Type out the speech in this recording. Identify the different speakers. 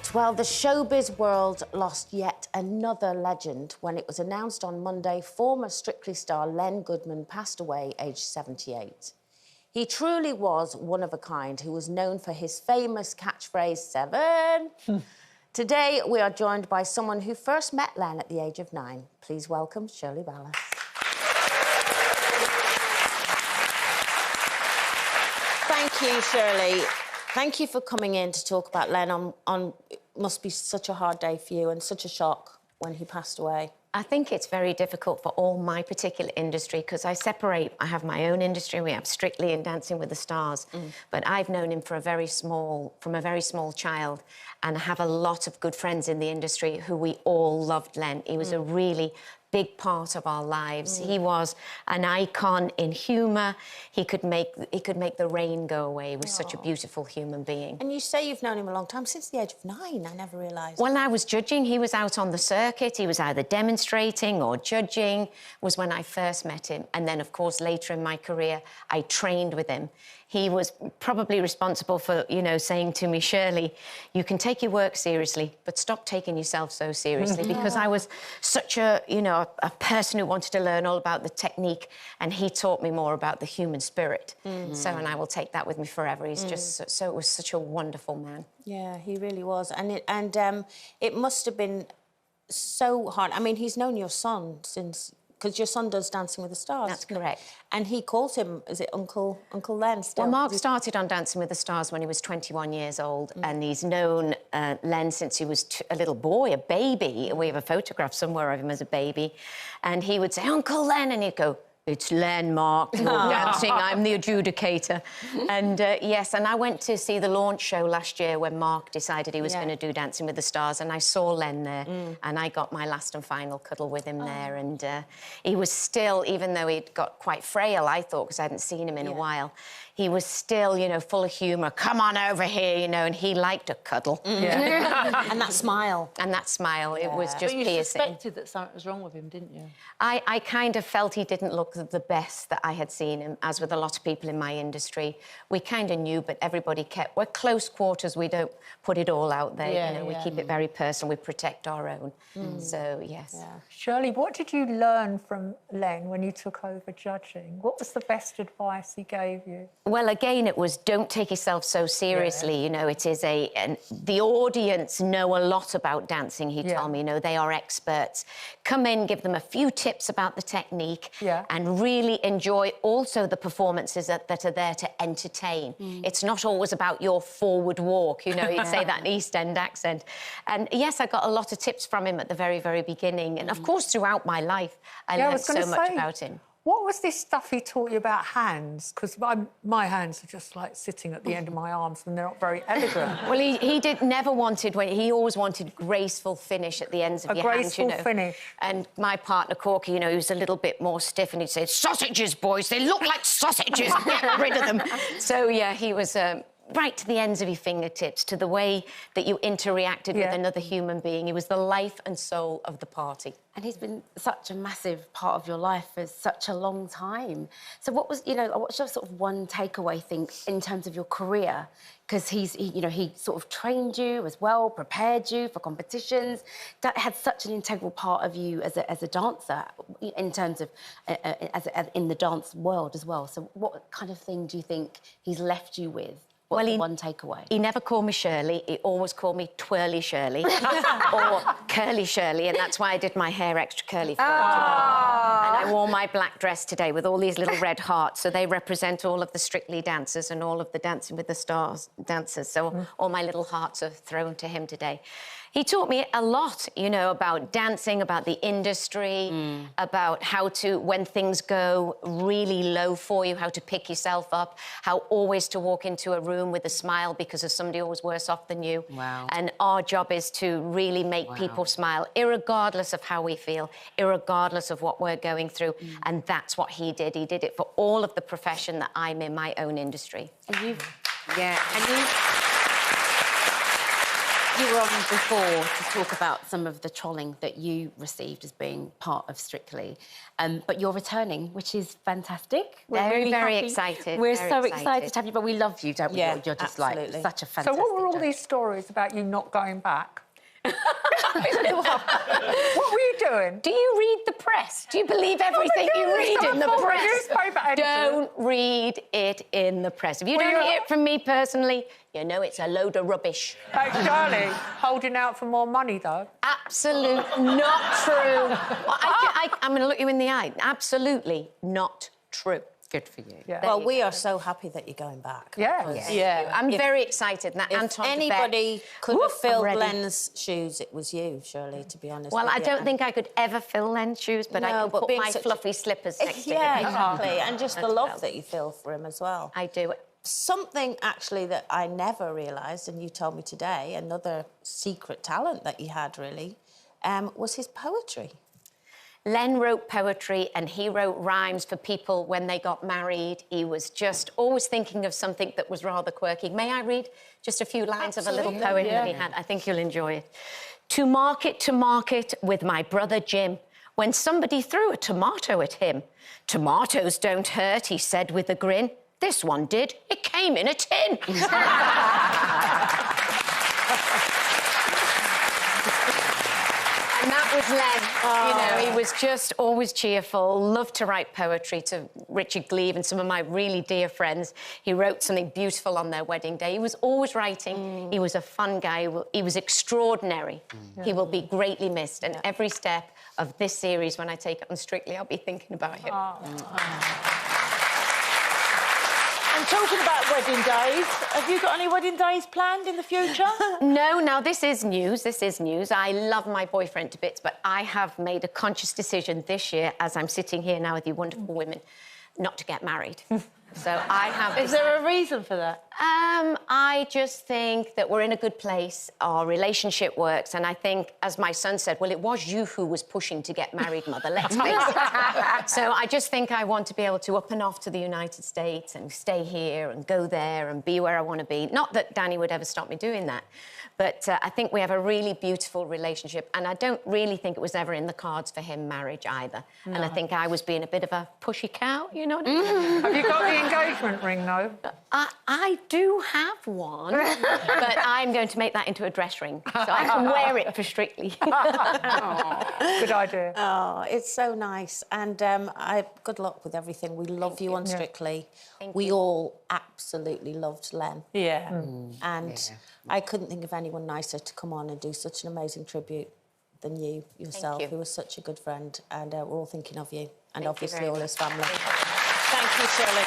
Speaker 1: Right, well, the showbiz world lost yet another legend when it was announced on Monday former Strictly star Len Goodman passed away aged 78. He truly was one of a kind who was known for his famous catchphrase, 7. Today, we are joined by someone who first met Len at the age of 9. Please welcome Shirley Ballas. Thank you, Shirley. Thank you for coming in to talk about Len on must be such a hard day for you and such a shock when he passed away.
Speaker 2: I think it's very difficult for all my particular industry because I have my own industry, we have Strictly and Dancing with the Stars, but I've known him from a very small child, and I have a lot of good friends in the industry who we all loved Len. He was a really big part of our lives. He was an icon in humour. He could make the rain go away. He was such a beautiful human being.
Speaker 1: And you say you've known him a long time, since the age of 9. I never realised.
Speaker 2: When I was judging, he was out on the circuit. He was either demonstrating or judging, was when I first met him. And then, of course, later in my career, I trained with him. He was probably responsible for, you know, saying to me, Shirley, you can take your work seriously, but stop taking yourself so seriously, because I was such a, you know, a person who wanted to learn all about the technique, and he taught me more about the human spirit. So, and I will take that with me forever. He's just, so it was such a wonderful man.
Speaker 1: Yeah, he really was. And it must have been so hard. I mean, he's known your son since... Because your son does Dancing with the Stars.
Speaker 2: That's correct.
Speaker 1: And he calls him, is it Uncle Len still?
Speaker 2: Well, Mark started on Dancing with the Stars when he was 21 years old, and he's known Len since he was a little boy, a baby. We have a photograph somewhere of him as a baby. And he would say, Uncle Len, and he'd go, it's Len, Mark, you're dancing, I'm the adjudicator. And, yes, and I went to see the launch show last year when Mark decided he was going to do Dancing with the Stars, and I saw Len there, and I got my last and final cuddle with him there, and he was still, even though he'd got quite frail, I thought, because I hadn't seen him in a while, he was still, you know, full of humour. Come on over here, you know, and he liked a cuddle.
Speaker 1: And that smile.
Speaker 2: And that smile, it was just piercing.
Speaker 3: But you suspected that something was wrong with him, didn't you?
Speaker 2: I kind of felt he didn't look the best that I had seen him, as with a lot of people in my industry. We kind of knew, but everybody we're close quarters, we don't put it all out there, you know, we keep it very personal, we protect our own. So, yes.
Speaker 4: Yeah. Shirley, what did you learn from Len when you took over judging? What was the best advice he gave you?
Speaker 2: Well, again, it was don't take yourself so seriously. You know, it is the audience know a lot about dancing, he told me. You know, they are experts. Come in, give them a few tips about the technique and really enjoy also the performances that are there to entertain. It's not always about your forward walk, you know, you'd say that in East End accent. And, yes, I got a lot of tips from him at the very, very beginning. And, of course, throughout my life, I learned so much about him.
Speaker 4: What was this stuff he taught you about hands? Because my hands are just like sitting at the end of my arms and they're not very elegant.
Speaker 2: Well, he always wanted graceful finish at the ends of your hands, you know.
Speaker 4: A graceful finish.
Speaker 2: And my partner, Corky, you know, he was a little bit more stiff, and he'd say, sausages, boys, they look like sausages, get rid of them. So, yeah, he was... right to the ends of your fingertips, to the way that you interacted with another human being. He was the life and soul of the party.
Speaker 3: And he's been such a massive part of your life for such a long time. So what's your sort of one takeaway thing in terms of your career? Because he sort of trained you as well, prepared you for competitions. That had such an integral part of you as a dancer, in terms of in the dance world as well. So what kind of thing do you think he's left you with? Well, one takeaway?
Speaker 2: He never called me Shirley. He always called me Twirly Shirley or Curly Shirley, and that's why I did my hair extra curly for today. And I wore my black dress today with all these little red hearts, so they represent all of the Strictly dancers and all of the Dancing with the Stars dancers. So all my little hearts are thrown to him today. He taught me a lot, you know, about dancing, about the industry, about how to, when things go really low for you, how to pick yourself up, how always to walk into a room with a smile because there's somebody always worse off than you.
Speaker 3: Wow.
Speaker 2: And our job is to really make people smile, irregardless of how we feel, irregardless of what we're going through. And that's what he did. He did it for all of the profession that I'm in, my own industry.
Speaker 3: And you... You were on before to talk about some of the trolling that you received as being part of Strictly. But you're returning, which is fantastic. We're
Speaker 2: Very,
Speaker 3: really
Speaker 2: very
Speaker 3: happy.
Speaker 2: excited.
Speaker 3: We're
Speaker 2: very
Speaker 3: so excited to have you, but we love you, don't we?
Speaker 1: Yeah,
Speaker 3: You're just
Speaker 1: absolutely.
Speaker 3: like such a fantastic
Speaker 4: So what were all
Speaker 3: judge.
Speaker 4: these stories about you not going back? What were you doing?
Speaker 2: Do you read the press? Do you believe everything you read in the press?
Speaker 4: Newspaper editor.
Speaker 2: Don't read it in the press. If you
Speaker 4: Well,
Speaker 2: don't
Speaker 4: you're-
Speaker 2: hear it from me personally, you know it's a load of rubbish.
Speaker 4: Hey, Shirley, holding out for more money, though.
Speaker 2: Absolute not true. Well, I'm going to look you in the eye. Absolutely not true.
Speaker 3: Good for you.
Speaker 4: Yeah.
Speaker 1: Well, we are so happy that you're going back.
Speaker 4: Yeah.
Speaker 1: Yeah.
Speaker 2: I'm very excited. That
Speaker 1: If
Speaker 2: Anton
Speaker 1: anybody could
Speaker 2: Woo,
Speaker 1: have filled
Speaker 2: I'm ready.
Speaker 1: Len's shoes, it was you, Shirley, to be honest.
Speaker 2: Well,
Speaker 1: with
Speaker 2: I
Speaker 1: you.
Speaker 2: don't think I could ever fill Len's shoes, but I
Speaker 1: No,
Speaker 2: can
Speaker 1: but
Speaker 2: put
Speaker 1: being
Speaker 2: my
Speaker 1: such a-
Speaker 2: fluffy slippers next to him.
Speaker 1: Yeah, exactly. And just the
Speaker 2: As
Speaker 1: love
Speaker 2: well.
Speaker 1: that you feel for him as well.
Speaker 2: I do.
Speaker 1: Something, actually, that I never realised, and you told me today, another secret talent that he had, really, was his poetry.
Speaker 2: Len wrote poetry and he wrote rhymes for people when they got married. He was just always thinking of something that was rather quirky. May I read just a few lines of a little poem that he had? I think you'll enjoy it. To market with my brother Jim, when somebody threw a tomato at him. Tomatoes don't hurt, he said with a grin. This one did. It came in a tin. And that was Len. You know, he was just always cheerful, loved to write poetry to Richard Gleave and some of my really dear friends. He wrote something beautiful on their wedding day. He was always writing. He was a fun guy. He was extraordinary. He will be greatly missed. And every step of this series, when I take it on Strictly, I'll be thinking about him.
Speaker 5: And talking about wedding days, have you got any wedding days planned in the future?
Speaker 2: No, now this is news. This is news. I love my boyfriend to bits, but I have made a conscious decision this year, as I'm sitting here now with you wonderful women, not to get married. So I have...
Speaker 5: Is there a reason for that?
Speaker 2: I just think that we're in a good place. Our relationship works. And I think, as my son said, well, it was you who was pushing to get married, Mother, let's face it. So I just think I want to be able to up and off to the United States and stay here and go there and be where I want to be. Not that Danny would ever stop me doing that. But I think we have a really beautiful relationship. And I don't really think it was ever in the cards for him, marriage, either. No. And I think I was being a bit of a pushy cow, you know what I mean?
Speaker 4: Have you got the engagement ring, though?
Speaker 2: I do have one, but I'm going to make that into a dress ring, so I can wear it for Strictly.
Speaker 4: Good idea.
Speaker 1: Oh, it's so nice. And good luck with everything. We love you on Strictly. We all absolutely loved Len.
Speaker 5: Yeah.
Speaker 1: And I couldn't think of anyone nicer to come on and do such an amazing tribute than you yourself, who was such a good friend. And we're all thinking of you, and obviously all his family. Thank you, Shirley.